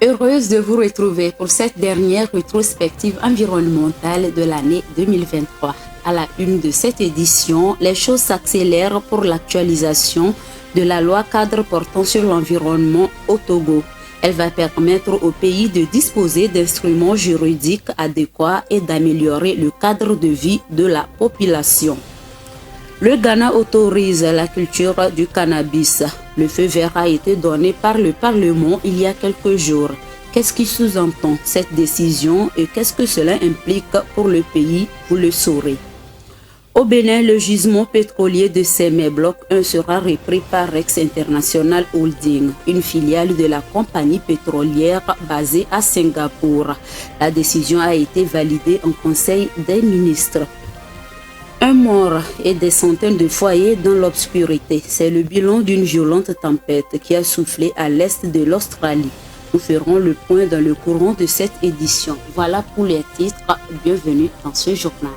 Heureuse de vous retrouver pour cette dernière rétrospective environnementale de l'année 2023. À la une de cette édition, les choses s'accélèrent pour l'actualisation de la loi cadre portant sur l'environnement au Togo. Elle va permettre au pays de disposer d'instruments juridiques adéquats et d'améliorer le cadre de vie de la population. Le Ghana autorise la culture du cannabis. Le feu vert a été donné par le Parlement il y a quelques jours. Qu'est-ce qui sous-entend cette décision et qu'est-ce que cela implique pour le pays? Vous le saurez. Au Bénin, le gisement pétrolier de Sémé Bloc 1 sera repris par Rex International Holding, une filiale de la compagnie pétrolière basée à Singapour. La décision a été validée en Conseil des ministres. Un mort et des centaines de foyers dans l'obscurité. C'est le bilan d'une violente tempête qui a soufflé à l'est de l'Australie. Nous ferons le point dans le courant de cette édition. Voilà pour les titres. Bienvenue dans ce journal.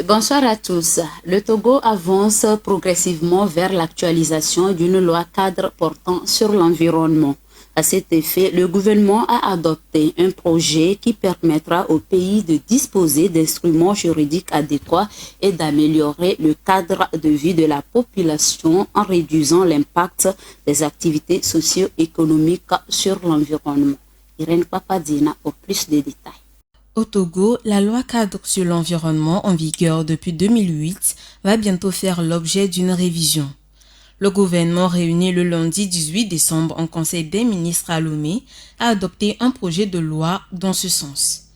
Bonsoir à tous. Le Togo avance progressivement vers l'actualisation d'une loi cadre portant sur l'environnement. À cet effet, le gouvernement a adopté un projet qui permettra au pays de disposer d'instruments juridiques adéquats et d'améliorer le cadre de vie de la population en réduisant l'impact des activités socio-économiques sur l'environnement. Irène Papadina pour plus de détails. Au Togo, la loi cadre sur l'environnement en vigueur depuis 2008 va bientôt faire l'objet d'une révision. Le gouvernement réuni le lundi 18 décembre en Conseil des ministres à Lomé a adopté un projet de loi dans ce sens.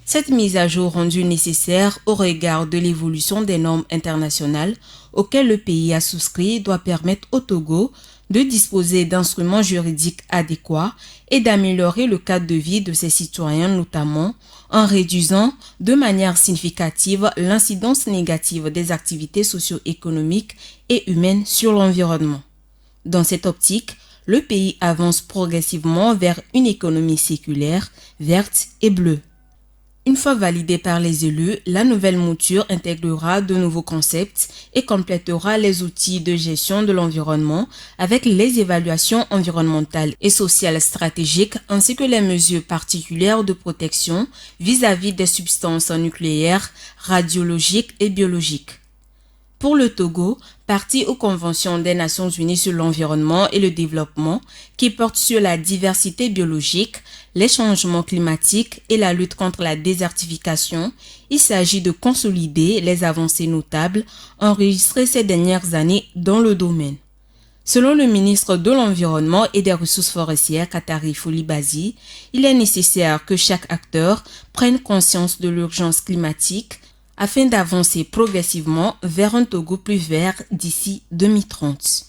Cette mise à jour rendue nécessaire au regard de l'évolution des normes internationales auxquelles le pays a souscrit doit permettre au Togo de disposer d'instruments juridiques adéquats et d'améliorer le cadre de vie de ses citoyens, notamment en réduisant de manière significative l'incidence négative des activités socio-économiques et humaines sur l'environnement. Dans cette optique, le pays avance progressivement vers une économie séculaire, verte et bleue. Une fois validée par les élus, la nouvelle mouture intégrera de nouveaux concepts et complétera les outils de gestion de l'environnement avec les évaluations environnementales et sociales stratégiques ainsi que les mesures particulières de protection vis-à-vis des substances nucléaires, radiologiques et biologiques. Pour le Togo, partie aux conventions des Nations Unies sur l'environnement et le développement qui porte sur la diversité biologique, les changements climatiques et la lutte contre la désertification, il s'agit de consolider les avancées notables enregistrées ces dernières années dans le domaine. Selon le ministre de l'Environnement et des Ressources forestières, Katari Folibazi, il est nécessaire que chaque acteur prenne conscience de l'urgence climatique afin d'avancer progressivement vers un Togo plus vert d'ici 2030.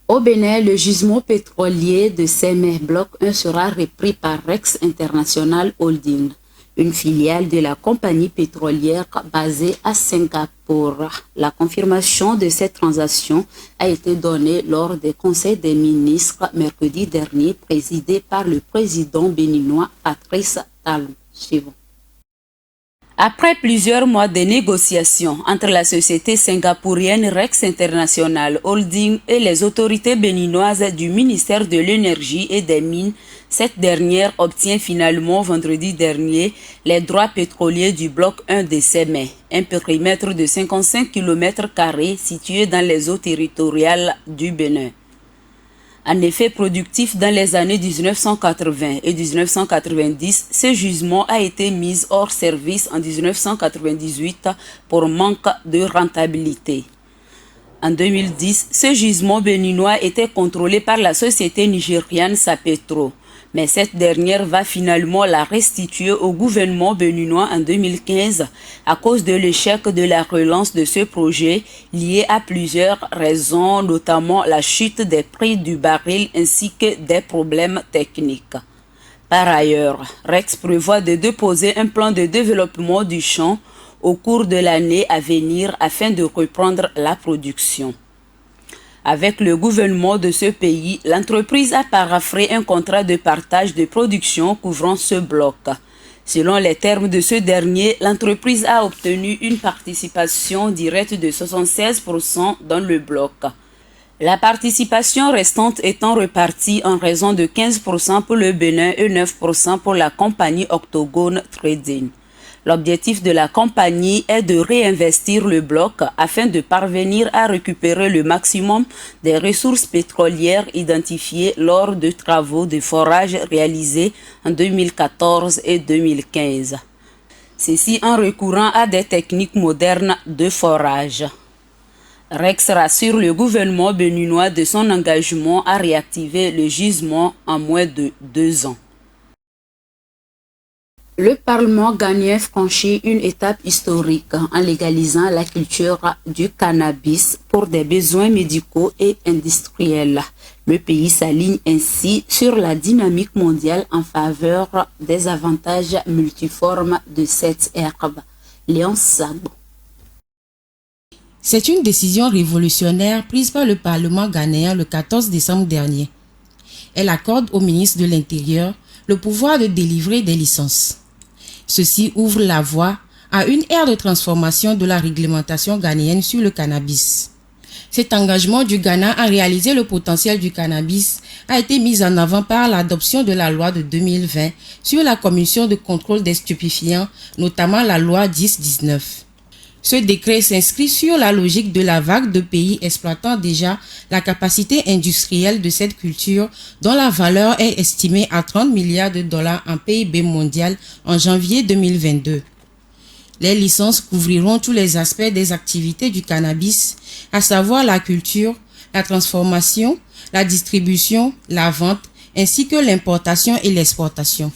Au Bénin, le gisement pétrolier de Sémé Bloc 1 sera repris par Rex International Holding, une filiale de la compagnie pétrolière basée à Singapour. La confirmation de cette transaction a été donnée lors des conseils des ministres mercredi dernier, présidé par le président béninois Patrice Talon. Suivant. Après plusieurs mois de négociations entre la société singapourienne Rex International Holding et les autorités béninoises du ministère de l'Énergie et des Mines, cette dernière obtient finalement vendredi dernier les droits pétroliers du bloc 1 de Sémé, un périmètre de 55 km² situé dans les eaux territoriales du Bénin. En effet productif dans les années 1980 et 1990, ce gisement a été mis hors service en 1998 pour manque de rentabilité. En 2010, ce gisement béninois était contrôlé par la société nigériane Sapetro, mais cette dernière va finalement la restituer au gouvernement béninois en 2015 à cause de l'échec de la relance de ce projet lié à plusieurs raisons, notamment la chute des prix du baril ainsi que des problèmes techniques. Par ailleurs, Rex prévoit de déposer un plan de développement du champ au cours de l'année à venir afin de reprendre la production. Avec le gouvernement de ce pays, l'entreprise a paraphé un contrat de partage de production couvrant ce bloc. Selon les termes de ce dernier, l'entreprise a obtenu une participation directe de 76% dans le bloc. La participation restante étant répartie en raison de 15% pour le Bénin et 9% pour la compagnie Octogone Trading. L'objectif de la compagnie est de réinvestir le bloc afin de parvenir à récupérer le maximum des ressources pétrolières identifiées lors de travaux de forage réalisés en 2014 et 2015. Ceci en recourant à des techniques modernes de forage. Rex rassure le gouvernement béninois de son engagement à réactiver le gisement en moins de 2 ans. Le Parlement ghanéen franchit une étape historique en légalisant la culture du cannabis pour des besoins médicaux et industriels. Le pays s'aligne ainsi sur la dynamique mondiale en faveur des avantages multiformes de cette herbe. Léon Sabo. C'est une décision révolutionnaire prise par le Parlement ghanéen le 14 décembre dernier. Elle accorde au ministre de l'Intérieur le pouvoir de délivrer des licences. Ceci ouvre la voie à une ère de transformation de la réglementation ghanéenne sur le cannabis. Cet engagement du Ghana à réaliser le potentiel du cannabis a été mis en avant par l'adoption de la loi de 2020 sur la commission de contrôle des stupéfiants, notamment la loi 10-19. Ce décret s'inscrit sur la logique de la vague de pays exploitant déjà la capacité industrielle de cette culture dont la valeur est estimée à 30 milliards de dollars en PIB mondial en janvier 2022. Les licences couvriront tous les aspects des activités du cannabis, à savoir la culture, la transformation, la distribution, la vente, ainsi que l'importation et l'exportation.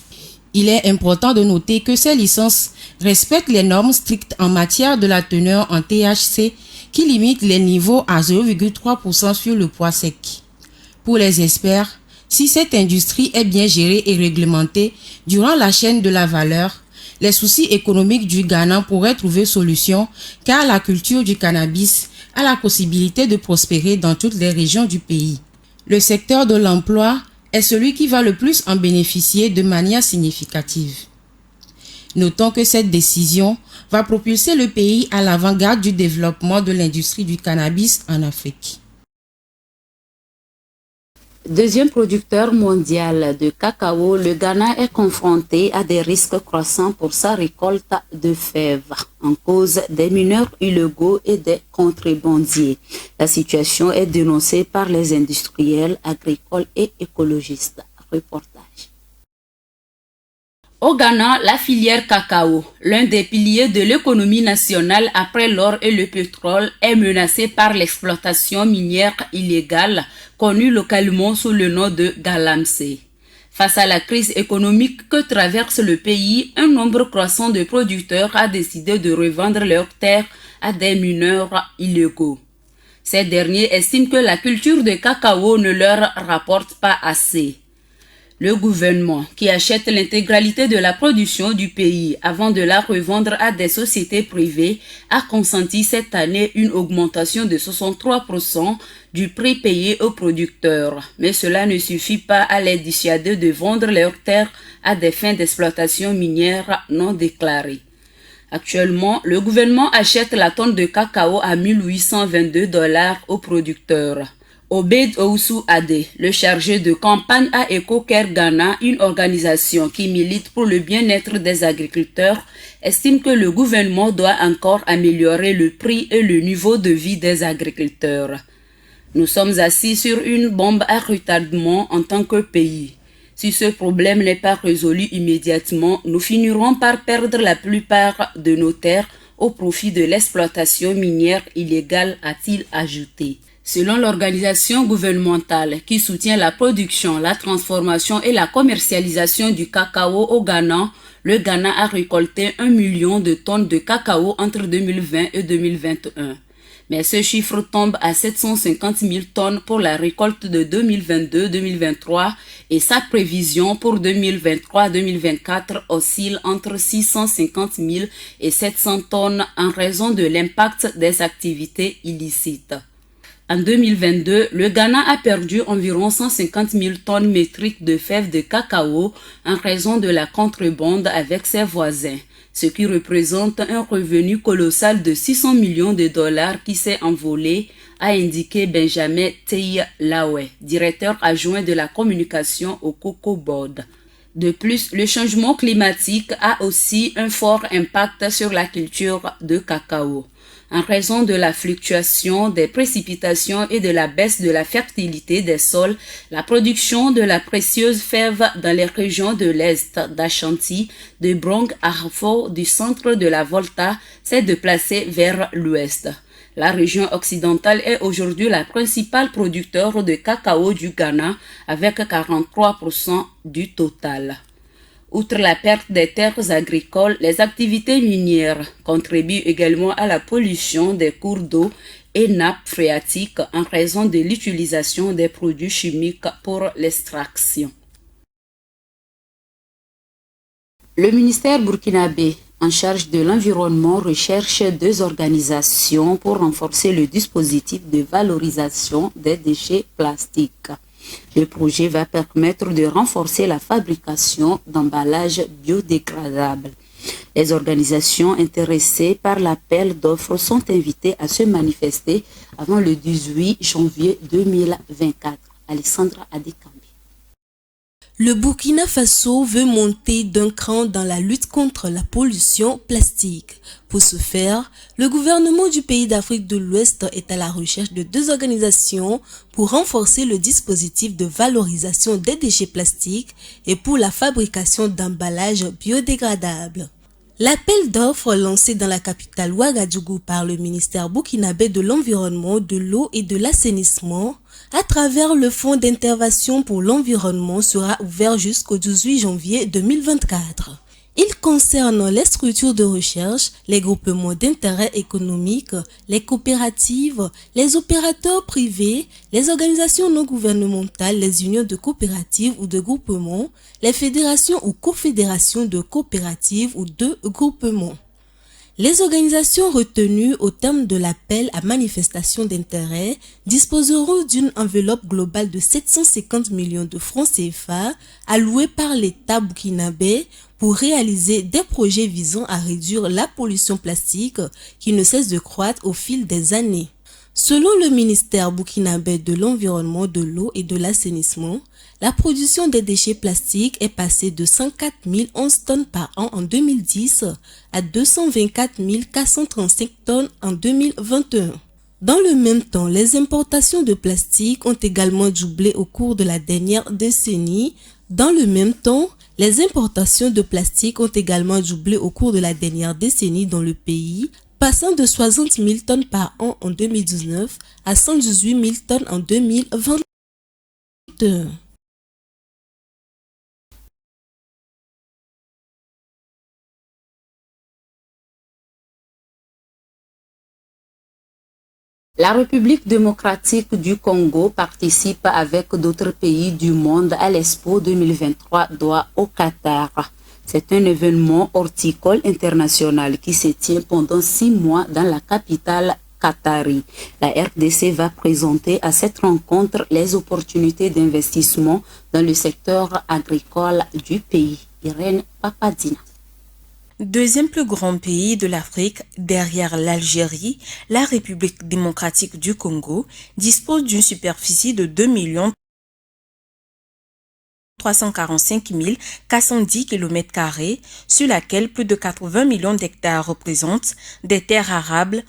Il est important de noter que ces licences respectent les normes strictes en matière de la teneur en THC qui limitent les niveaux à 0,3% sur le poids sec. Pour les experts, si cette industrie est bien gérée et réglementée durant la chaîne de la valeur, les soucis économiques du Ghana pourraient trouver solution car la culture du cannabis a la possibilité de prospérer dans toutes les régions du pays. Le secteur de l'emploi est celui qui va le plus en bénéficier de manière significative. Notons que cette décision va propulser le pays à l'avant-garde du développement de l'industrie du cannabis en Afrique. Deuxième producteur mondial de cacao, le Ghana est confronté à des risques croissants pour sa récolte de fèves, en cause des mineurs illégaux et des contrebandiers. La situation est dénoncée par les industriels, agricoles et écologistes. Reportage. Au Ghana, la filière cacao, l'un des piliers de l'économie nationale après l'or et le pétrole, est menacée par l'exploitation minière illégale connue localement sous le nom de Galamsey. Face à la crise économique que traverse le pays, un nombre croissant de producteurs a décidé de revendre leurs terres à des mineurs illégaux. Ces derniers estiment que la culture de cacao ne leur rapporte pas assez. Le gouvernement, qui achète l'intégralité de la production du pays avant de la revendre à des sociétés privées, a consenti cette année une augmentation de 63% du prix payé aux producteurs. Mais cela ne suffit pas à les dissuader de vendre leurs terres à des fins d'exploitation minière non déclarées. Actuellement, le gouvernement achète la tonne de cacao à 1822 $ aux producteurs. Obed Oussou Adé, le chargé de campagne à EcoCare Ghana, une organisation qui milite pour le bien-être des agriculteurs, estime que le gouvernement doit encore améliorer le prix et le niveau de vie des agriculteurs. Nous sommes assis sur une bombe à retardement en tant que pays. Si ce problème n'est pas résolu immédiatement, nous finirons par perdre la plupart de nos terres au profit de l'exploitation minière illégale, a-t-il ajouté. Selon l'organisation gouvernementale qui soutient la production, la transformation et la commercialisation du cacao au Ghana, le Ghana a récolté 1 million de tonnes de cacao entre 2020 et 2021. Mais ce chiffre tombe à 750 000 tonnes pour la récolte de 2022-2023 et sa prévision pour 2023-2024 oscille entre 650 000 et 700 tonnes en raison de l'impact des activités illicites. En 2022, le Ghana a perdu environ 150 000 tonnes métriques de fèves de cacao en raison de la contrebande avec ses voisins, ce qui représente un revenu colossal de 600 millions de dollars qui s'est envolé, a indiqué Benjamin Teilawe, directeur adjoint de la communication au Cocoa Board. De plus, le changement climatique a aussi un fort impact sur la culture de cacao. En raison de la fluctuation des précipitations et de la baisse de la fertilité des sols, la production de la précieuse fève dans les régions de l'Est, d'Ashanti, de Brong-Ahafo, du centre de la Volta s'est déplacée vers l'Ouest. La région occidentale est aujourd'hui la principale producteur de cacao du Ghana avec 43% du total. Outre la perte des terres agricoles, les activités minières contribuent également à la pollution des cours d'eau et nappes phréatiques en raison de l'utilisation des produits chimiques pour l'extraction. Le ministère burkinabé en charge de l'environnement recherche 2 organisations pour renforcer le dispositif de valorisation des déchets plastiques. Le projet va permettre de renforcer la fabrication d'emballages biodégradables. Les organisations intéressées par l'appel d'offres sont invitées à se manifester avant le 18 janvier 2024. Alessandra Adekambi. Le Burkina Faso veut monter d'un cran dans la lutte contre la pollution plastique. Pour ce faire, le gouvernement du pays d'Afrique de l'Ouest est à la recherche de 2 organisations pour renforcer le dispositif de valorisation des déchets plastiques et pour la fabrication d'emballages biodégradables. L'appel d'offres lancé dans la capitale Ouagadougou par le ministère burkinabé de l'Environnement, de l'Eau et de l'Assainissement à travers le Fonds d'intervention pour l'environnement sera ouvert jusqu'au 18 janvier 2024. Il concerne les structures de recherche, les groupements d'intérêt économique, les coopératives, les opérateurs privés, les organisations non gouvernementales, les unions de coopératives ou de groupements, les fédérations ou confédérations de coopératives ou de groupements. Les organisations retenues au terme de l'appel à manifestation d'intérêt disposeront d'une enveloppe globale de 750 millions de francs CFA alloués par l'État burkinabé pour réaliser des projets visant à réduire la pollution plastique qui ne cesse de croître au fil des années. Selon le ministère burkinabé de l'Environnement, de l'Eau et de l'Assainissement, la production des déchets plastiques est passée de 104 011 tonnes par an en 2010 à 224 435 tonnes en 2021. Dans le même temps, les importations de plastique ont également doublé au cours de la dernière décennie. Dans le même temps, les importations de plastique ont également doublé au cours de la dernière décennie dans le pays, passant de 60 000 tonnes par an en 2019 à 118 000 tonnes en 2021. La République démocratique du Congo participe avec d'autres pays du monde à l'Expo 2023 Doha au Qatar. C'est un événement horticole international qui se tient pendant 6 mois dans la capitale qatari. La RDC va présenter à cette rencontre les opportunités d'investissement dans le secteur agricole du pays. Irène Papadina. Deuxième plus grand pays de l'Afrique, derrière l'Algérie, la République démocratique du Congo dispose d'une superficie de 2 345 410 km², sur laquelle plus de 80 millions d'hectares représentent des terres arables,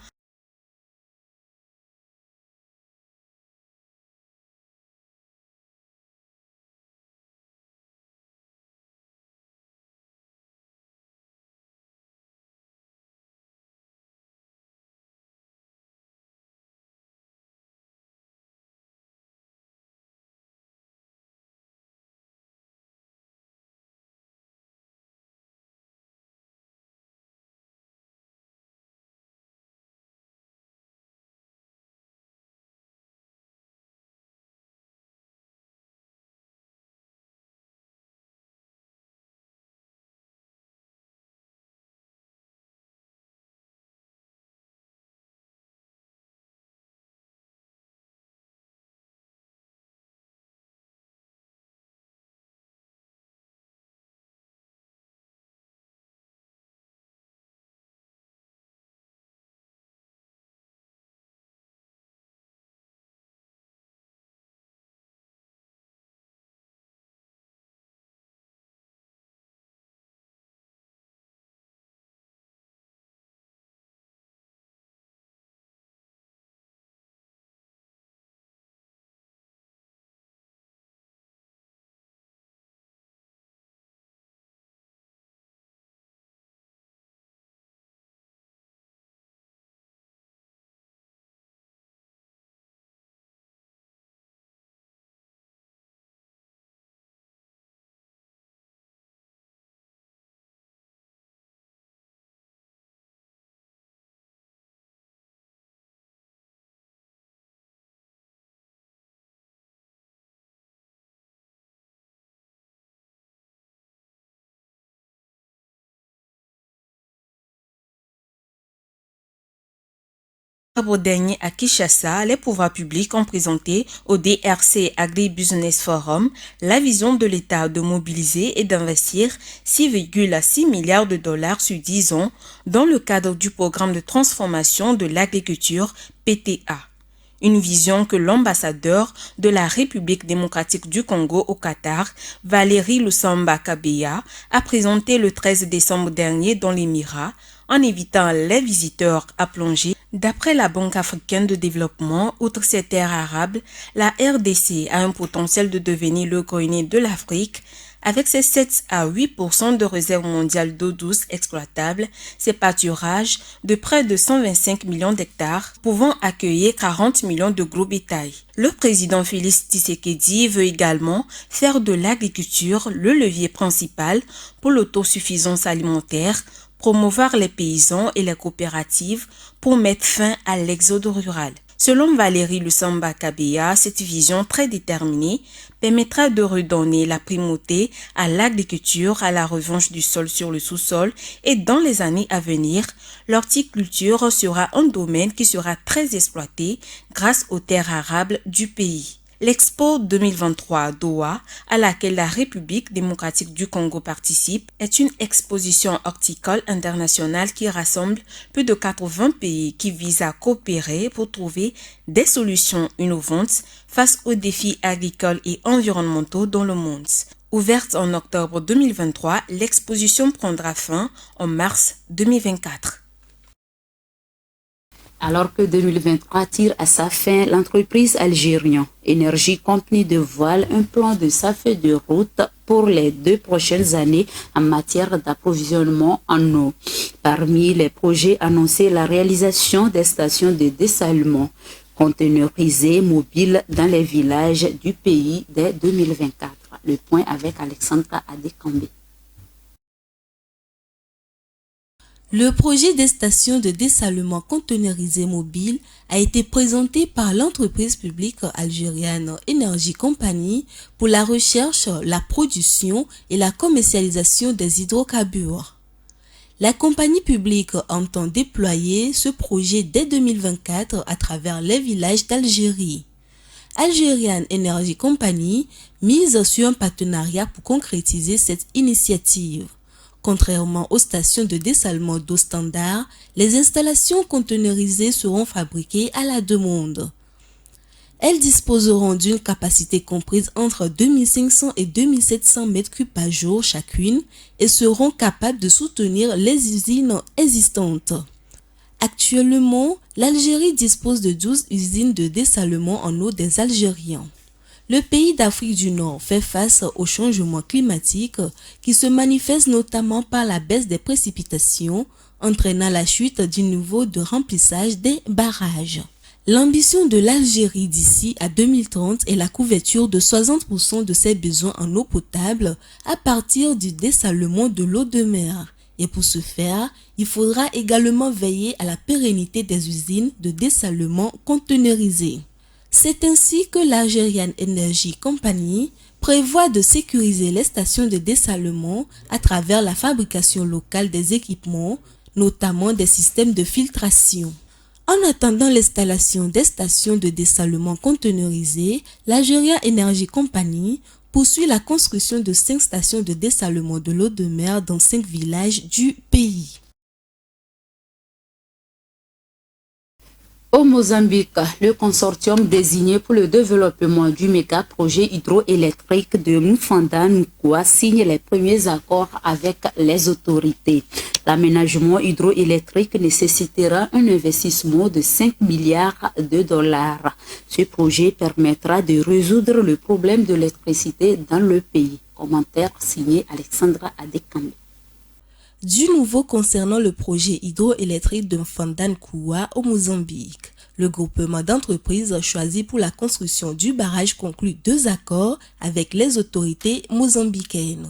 Dernier à Kinshasa, les pouvoirs publics ont présenté au DRC Agri-Business Forum la vision de l'État de mobiliser et d'investir 6,6 milliards de dollars sur 10 ans dans le cadre du programme de transformation de l'agriculture PTA. Une vision que l'ambassadeur de la République démocratique du Congo au Qatar, Valérie Lusamba Kabeya, a présenté le 13 décembre dernier dans l'Émirat, en invitant les visiteurs à plonger. D'après la Banque africaine de développement, outre ces terres arables, la RDC a un potentiel de devenir le grenier de l'Afrique. Avec ses 7 à 8% de réserves mondiales d'eau douce exploitables, ses pâturages de près de 125 millions d'hectares pouvant accueillir 40 millions de gros bétail. Le président Félix Tshisekedi veut également faire de l'agriculture le levier principal pour l'autosuffisance alimentaire, promouvoir les paysans et les coopératives pour mettre fin à l'exode rural. Selon Valérie Lusamba Kabeya, cette vision très déterminée permettra de redonner la primauté à l'agriculture à la revanche du sol sur le sous-sol et dans les années à venir, l'horticulture sera un domaine qui sera très exploité grâce aux terres arables du pays. L'Expo 2023 à Doha, à laquelle la République démocratique du Congo participe, est une exposition horticole internationale qui rassemble plus de 80 pays qui visent à coopérer pour trouver des solutions innovantes face aux défis agricoles et environnementaux dans le monde. Ouverte en octobre 2023, l'exposition prendra fin en mars 2024. Alors que 2023 tire à sa fin, l'entreprise algérienne Energy Company dévoile un plan de sa feuille de route pour les 2 prochaines années en matière d'approvisionnement en eau. Parmi les projets annoncés, la réalisation des stations de dessalement conteneurisées mobiles dans les villages du pays dès 2024. Le point avec Alexandra Adekambé. Le projet des stations de dessalement conteneurisées mobiles a été présenté par l'entreprise publique algérienne Energy Company pour la recherche, la production et la commercialisation des hydrocarbures. La compagnie publique entend déployer ce projet dès 2024 à travers les villages d'Algérie. Algerian Energy Company mise sur un partenariat pour concrétiser cette initiative. Contrairement aux stations de dessalement d'eau standard, les installations conteneurisées seront fabriquées à la demande. Elles disposeront d'une capacité comprise entre 2500 et 2700 m3 par jour chacune et seront capables de soutenir les usines existantes. Actuellement, l'Algérie dispose de 12 usines de dessalement en eau des Algériens. Le pays d'Afrique du Nord fait face au changement climatique qui se manifeste notamment par la baisse des précipitations, entraînant la chute du niveau de remplissage des barrages. L'ambition de l'Algérie d'ici à 2030 est la couverture de 60% de ses besoins en eau potable à partir du dessalement de l'eau de mer. Et pour ce faire, il faudra également veiller à la pérennité des usines de dessalement conteneurisées. C'est ainsi que l'Algerian Energy Company prévoit de sécuriser les stations de dessalement à travers la fabrication locale des équipements, notamment des systèmes de filtration. En attendant l'installation des stations de dessalement conteneurisées, l'Algerian Energy Company poursuit la construction de 5 stations de dessalement de l'eau de mer dans 5 villages du pays. Au Mozambique, le consortium désigné pour le développement du méga-projet hydroélectrique de Mufanda-Nkwa signe les premiers accords avec les autorités. L'aménagement hydroélectrique nécessitera un investissement de 5 milliards de dollars. Ce projet permettra de résoudre le problème de l'électricité dans le pays. Commentaire signé Alexandra Adekambé. Du nouveau concernant le projet hydroélectrique de Mufanda-Nkwa au Mozambique. Le groupement d'entreprises choisi pour la construction du barrage conclut 2 accords avec les autorités mozambicaines.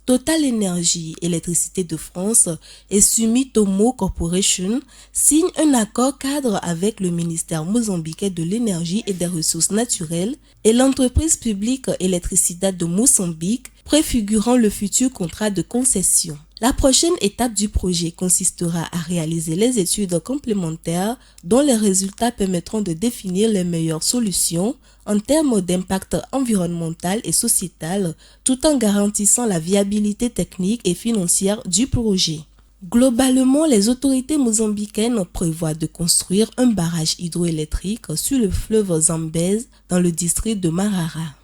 Total Energy Électricité de France et Sumitomo Corporation signent un accord cadre avec le ministère mozambicain de l'énergie et des ressources naturelles et l'entreprise publique Electricidad de Mozambique, préfigurant le futur contrat de concession. La prochaine étape du projet consistera à réaliser les études complémentaires dont les résultats permettront de définir les meilleures solutions en termes d'impact environnemental et sociétal, tout en garantissant la viabilité technique et financière du projet. Globalement, les autorités mozambicaines prévoient de construire un barrage hydroélectrique sur le fleuve Zambèze dans le district de Marara.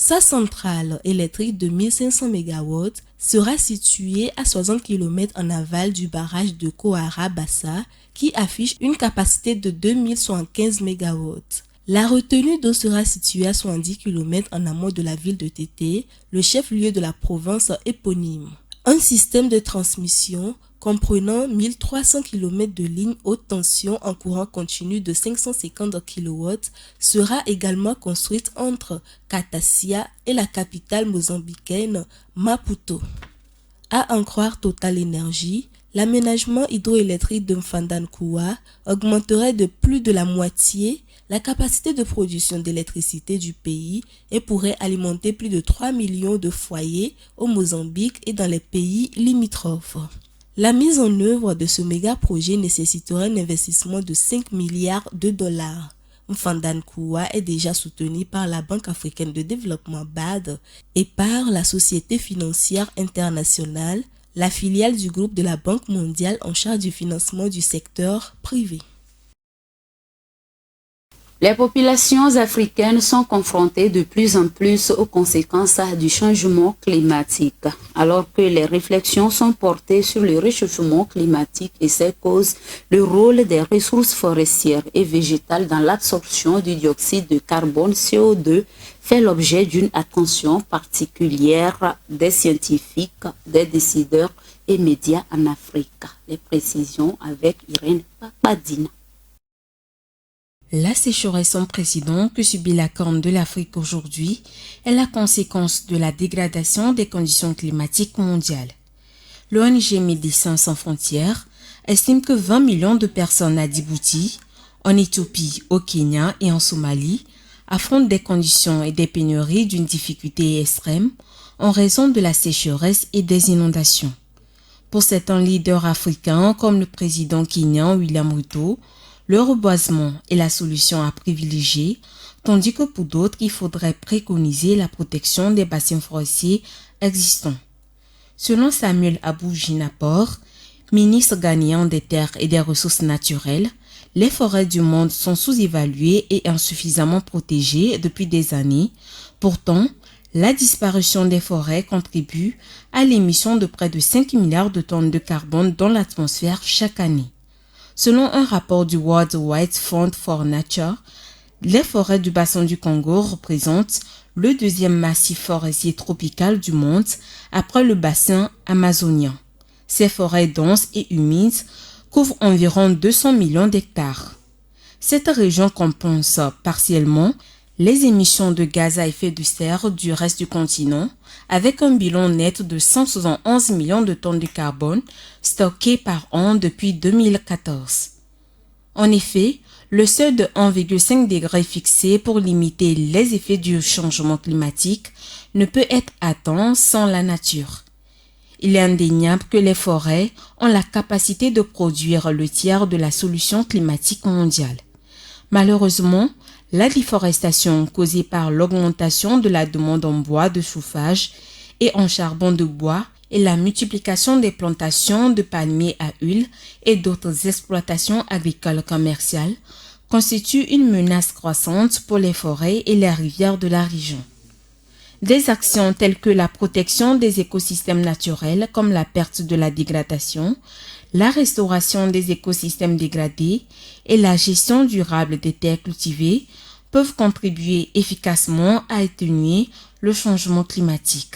Sa centrale électrique de 1500 MW sera située à 60 km en aval du barrage de Kohara-Bassa qui affiche une capacité de 2075 MW. La retenue d'eau sera située à 70 km en amont de la ville de Tété, le chef-lieu de la province éponyme. Un système de transmission comprenant 1300 km de lignes haute tension en courant continu de 550 kW sera également construite entre Katassia et la capitale mozambicaine Maputo. À en croire Total Energy, l'aménagement hydroélectrique de Mfandankouwa augmenterait de plus de la moitié la capacité de production d'électricité du pays et pourrait alimenter plus de 3 millions de foyers au Mozambique et dans les pays limitrophes. La mise en œuvre de ce méga projet nécessiterait un investissement de 5 milliards de dollars. Mfandankouwa est déjà soutenu par la Banque africaine de développement BAD et par la Société financière internationale, la filiale du groupe de la Banque mondiale en charge du financement du secteur privé. Les populations africaines sont confrontées de plus en plus aux conséquences du changement climatique. Alors que les réflexions sont portées sur le réchauffement climatique et ses causes, le rôle des ressources forestières et végétales dans l'absorption du dioxyde de carbone CO2 fait l'objet d'une attention particulière des scientifiques, des décideurs et médias en Afrique. Les précisions avec Irène Papadina. La sécheresse sans précédent que subit la Corne de l'Afrique aujourd'hui est la conséquence de la dégradation des conditions climatiques mondiales. L'ONG Médecins sans frontières estime que 20 millions de personnes à Djibouti, en Éthiopie, au Kenya et en Somalie affrontent des conditions et des pénuries d'une difficulté extrême en raison de la sécheresse et des inondations. Pour certains leaders africains comme le président kenyan William Ruto, le reboisement est la solution à privilégier, tandis que pour d'autres, il faudrait préconiser la protection des bassins forestiers existants. Selon Samuel Abou Jinapor, ministre ghanéen des Terres et des Ressources naturelles, les forêts du monde sont sous-évaluées et insuffisamment protégées depuis des années. Pourtant, la disparition des forêts contribue à l'émission de près de 5 milliards de tonnes de carbone dans l'atmosphère chaque année. Selon un rapport du World Wide Fund for Nature, les forêts du bassin du Congo représentent le deuxième massif forestier tropical du monde après le bassin amazonien. Ces forêts denses et humides couvrent environ 200 millions d'hectares. Cette région compense partiellement les émissions de gaz à effet de serre du reste du continent, avec un bilan net de 171 millions de tonnes de carbone stockées par an depuis 2014. En effet, le seuil de 1,5 degré fixé pour limiter les effets du changement climatique ne peut être atteint sans la nature. Il est indéniable que les forêts ont la capacité de produire le tiers de la solution climatique mondiale. Malheureusement, la déforestation causée par l'augmentation de la demande en bois de chauffage et en charbon de bois et la multiplication des plantations de palmiers à huile et d'autres exploitations agricoles commerciales constituent une menace croissante pour les forêts et les rivières de la région. Des actions telles que la protection des écosystèmes naturels comme la perte de la dégradation, la restauration des écosystèmes dégradés et la gestion durable des terres cultivées peuvent contribuer efficacement à atténuer le changement climatique.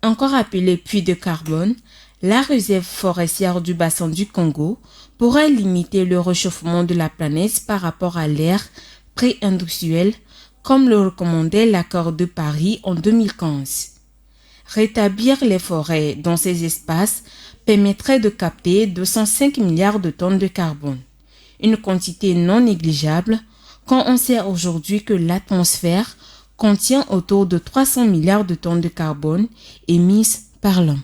Encore appelée puits de carbone, la réserve forestière du bassin du Congo pourrait limiter le réchauffement de la planète par rapport à l'ère pré-industrielle, comme le recommandait l'accord de Paris en 2015. Rétablir les forêts dans ces espaces permettrait de capter 205 milliards de tonnes de carbone, une quantité non négligeable quand on sait aujourd'hui que l'atmosphère contient autour de 300 milliards de tonnes de carbone émises par l'homme.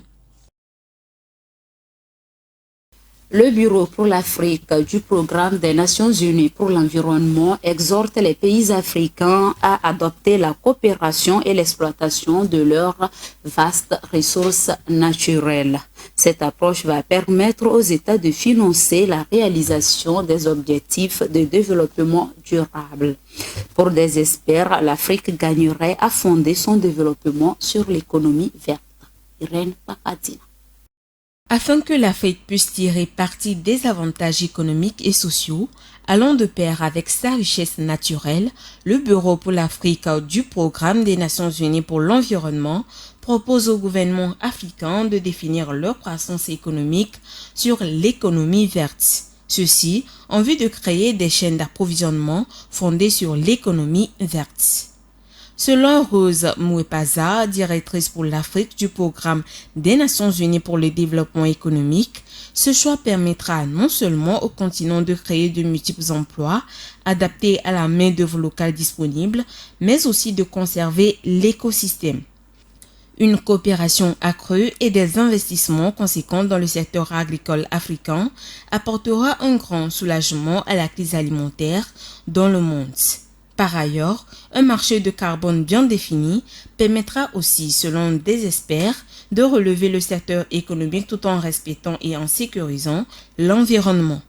Le Bureau pour l'Afrique du Programme des Nations Unies pour l'environnement exhorte les pays africains à adopter la coopération et l'exploitation de leurs vastes ressources naturelles. Cette approche va permettre aux États de financer la réalisation des objectifs de développement durable. Pour des experts, l'Afrique gagnerait à fonder son développement sur l'économie verte. Irène Pakadina. Afin que l'Afrique puisse tirer parti des avantages économiques et sociaux allant de pair avec sa richesse naturelle, le Bureau pour l'Afrique du Programme des Nations Unies pour l'environnement propose au gouvernement africain de définir leur croissance économique sur l'économie verte. Ceci en vue de créer des chaînes d'approvisionnement fondées sur l'économie verte. Selon Rose Mouepaza, directrice pour l'Afrique du Programme des Nations Unies pour le développement économique, ce choix permettra non seulement au continent de créer de multiples emplois adaptés à la main-d'œuvre locale disponible, mais aussi de conserver l'écosystème. Une coopération accrue et des investissements conséquents dans le secteur agricole africain apportera un grand soulagement à la crise alimentaire dans le monde. Par ailleurs, un marché de carbone bien défini permettra aussi, selon des experts, de relever le secteur économique tout en respectant et en sécurisant l'environnement.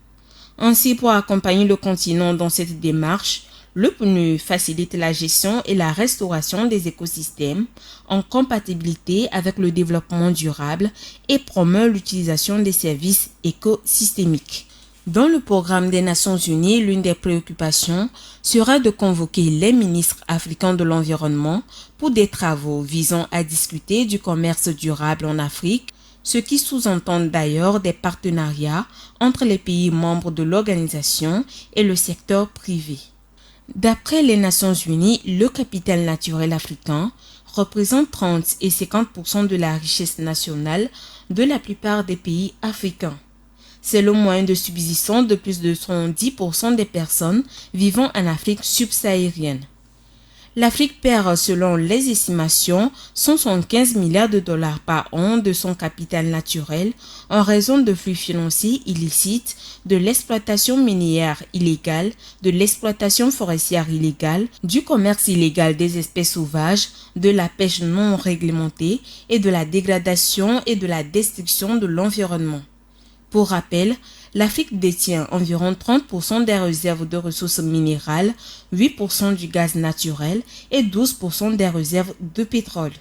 Ainsi, pour accompagner le continent dans cette démarche, le PNU facilite la gestion et la restauration des écosystèmes en compatibilité avec le développement durable et promeut l'utilisation des services écosystémiques. Dans le programme des Nations Unies, l'une des préoccupations sera de convoquer les ministres africains de l'environnement pour des travaux visant à discuter du commerce durable en Afrique, ce qui sous-entend d'ailleurs des partenariats entre les pays membres de l'organisation et le secteur privé. D'après les Nations Unies, le capital naturel africain représente 30 et 50% de la richesse nationale de la plupart des pays africains. C'est le moyen de subsistance de plus de 70% des personnes vivant en Afrique subsaharienne. L'Afrique perd, selon les estimations, 175 milliards de dollars par an de son capital naturel en raison de flux financiers illicites, de l'exploitation minière illégale, de l'exploitation forestière illégale, du commerce illégal des espèces sauvages, de la pêche non réglementée et de la dégradation et de la destruction de l'environnement. Pour rappel, l'Afrique détient environ 30% des réserves de ressources minérales, 8% du gaz naturel et 12% des réserves de pétrole.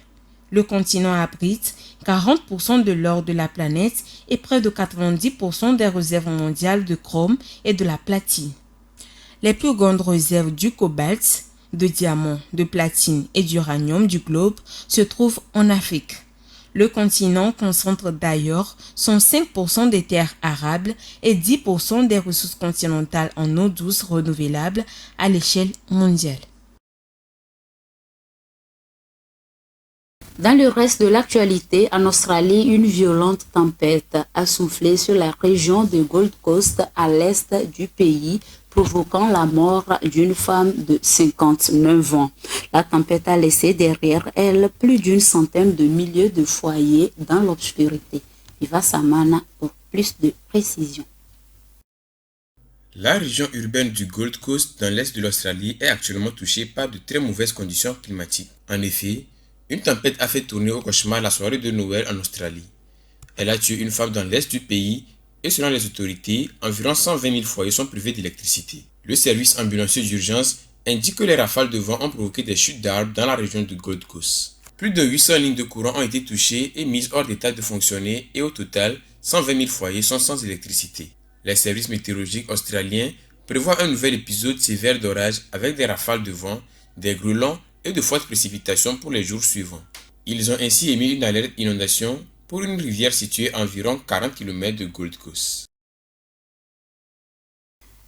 Le continent abrite 40% de l'or de la planète et près de 90% des réserves mondiales de chrome et de la platine. Les plus grandes réserves du cobalt, de diamants, de platine et d'uranium du globe se trouvent en Afrique. Le continent concentre d'ailleurs son 5% des terres arables et 10% des ressources continentales en eau douce renouvelable à l'échelle mondiale. Dans le reste de l'actualité, en Australie, une violente tempête a soufflé sur la région de Gold Coast à l'est du pays, provoquant la mort d'une femme de 59 ans. La tempête a laissé derrière elle plus d'une centaine de milliers de foyers dans l'obscurité. Viva Samana pour plus de précisions. La région urbaine du Gold Coast dans l'est de l'Australie est actuellement touchée par de très mauvaises conditions climatiques. En effet, une tempête a fait tourner au cauchemar la soirée de Noël en Australie. Elle a tué une femme dans l'est du pays et selon les autorités, environ 120 000 foyers sont privés d'électricité. Le service ambulancier d'urgence indique que les rafales de vent ont provoqué des chutes d'arbres dans la région de Gold Coast. Plus de 800 lignes de courant ont été touchées et mises hors d'état de fonctionner et au total, 120 000 foyers sont sans électricité. Les services météorologiques australiens prévoient un nouvel épisode sévère d'orage avec des rafales de vent, des grêlons et de fortes précipitations pour les jours suivants. Ils ont ainsi émis une alerte inondation pour une rivière située à environ 40 km de Gold Coast.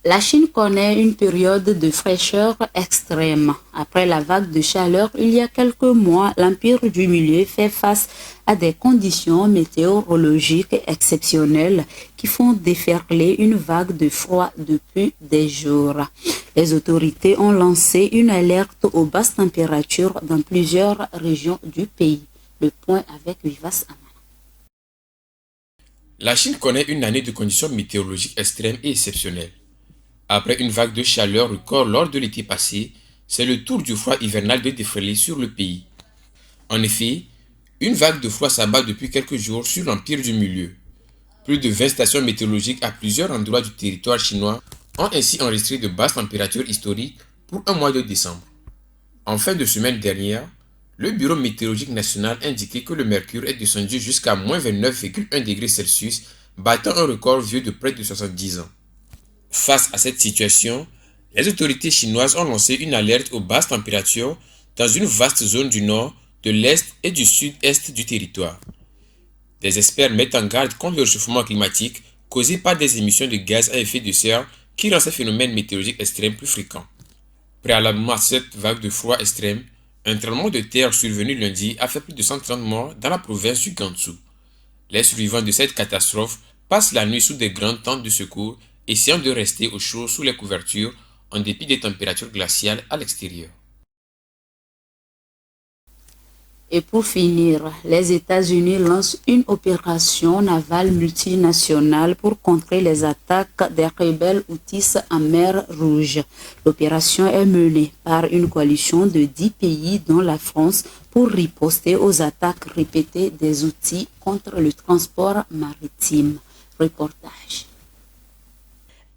La Chine connaît une période de fraîcheur extrême. Après la vague de chaleur, il y a quelques mois, l'Empire du Milieu fait face à des conditions météorologiques exceptionnelles qui font déferler une vague de froid depuis des jours. Les autorités ont lancé une alerte aux basses températures dans plusieurs régions du pays. Le point avec Vivas Amana. La Chine connaît une année de conditions météorologiques extrêmes et exceptionnelles. Après une vague de chaleur record lors de l'été passé, c'est le tour du froid hivernal de déferler sur le pays. En effet, une vague de froid s'abat depuis quelques jours sur l'Empire du Milieu. Plus de 20 stations météorologiques à plusieurs endroits du territoire chinois ont ainsi enregistré de basses températures historiques pour un mois de décembre. En fin de semaine dernière, le Bureau météorologique national indiquait que le mercure est descendu jusqu'à moins 29,1 degrés Celsius, battant un record vieux de près de 70 ans. Face à cette situation, les autorités chinoises ont lancé une alerte aux basses températures dans une vaste zone du nord, de l'est et du sud-est du territoire. Des experts mettent en garde contre le réchauffement climatique causé par des émissions de gaz à effet de serre qui rend ces phénomènes météorologiques extrêmes plus fréquents. Préalablement à cette vague de froid extrême, un tremblement de terre survenu lundi a fait plus de 130 morts dans la province du Gansu. Les survivants de cette catastrophe passent la nuit sous des grandes tentes de secours, essayant de rester au chaud sous les couvertures en dépit des températures glaciales à l'extérieur. Et pour finir, les États-Unis lancent une opération navale multinationale pour contrer les attaques des rebelles houthis en mer Rouge. L'opération est menée par une coalition de 10 pays dont la France pour riposter aux attaques répétées des Houthis contre le transport maritime. Reportage.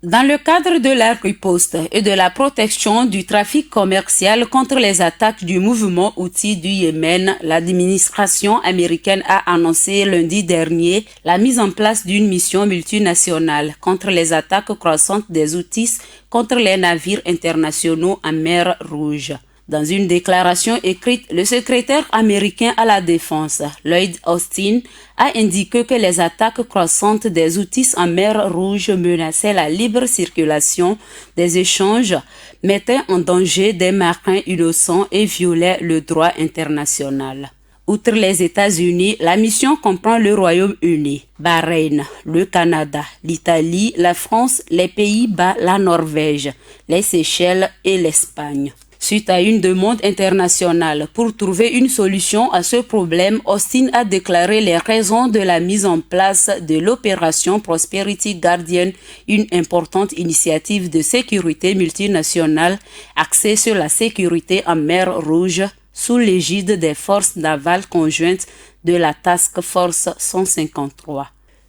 Dans le cadre de la riposte et de la protection du trafic commercial contre les attaques du mouvement Houthi du Yémen, l'administration américaine a annoncé lundi dernier la mise en place d'une mission multinationale contre les attaques croissantes des Houthis contre les navires internationaux en mer Rouge. Dans une déclaration écrite, le secrétaire américain à la Défense, Lloyd Austin, a indiqué que les attaques croissantes des Houthis en mer Rouge menaçaient la libre circulation des échanges, mettaient en danger des marins innocents et violaient le droit international. Outre les États-Unis, la mission comprend le Royaume-Uni, Bahreïn, le Canada, l'Italie, la France, les Pays-Bas, la Norvège, les Seychelles et l'Espagne. Suite à une demande internationale pour trouver une solution à ce problème, Austin a déclaré les raisons de la mise en place de l'opération Prosperity Guardian, une importante initiative de sécurité multinationale axée sur la sécurité en mer Rouge sous l'égide des forces navales conjointes de la Task Force 153.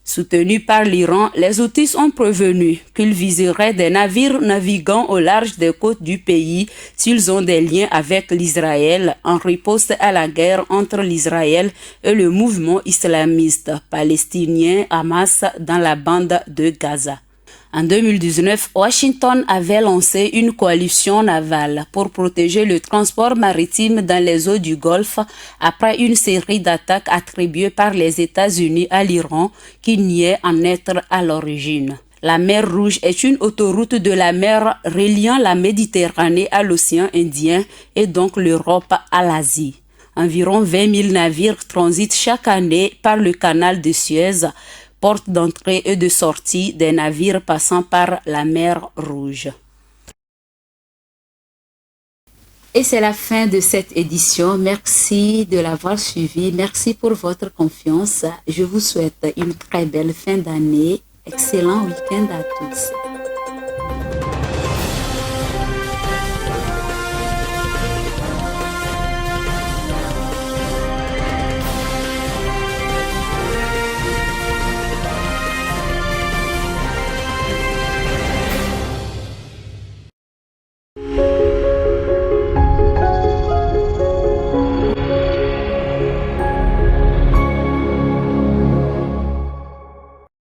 Soutenus par l'Iran, les Houthis ont prévenu qu'ils viseraient des navires naviguant au large des côtes du pays s'ils ont des liens avec l'Israël en riposte à la guerre entre l'Israël et le mouvement islamiste palestinien Hamas dans la bande de Gaza. En 2019, Washington avait lancé une coalition navale pour protéger le transport maritime dans les eaux du Golfe après une série d'attaques attribuées par les États-Unis à l'Iran qui niait en être à l'origine. La mer Rouge est une autoroute de la mer reliant la Méditerranée à l'océan Indien et donc l'Europe à l'Asie. Environ 20 000 navires transitent chaque année par le canal de Suez, porte d'entrée et de sortie des navires passant par la mer Rouge. Et c'est la fin de cette édition. Merci de l'avoir suivi. Merci pour votre confiance. Je vous souhaite une très belle fin d'année. Excellent week-end à tous.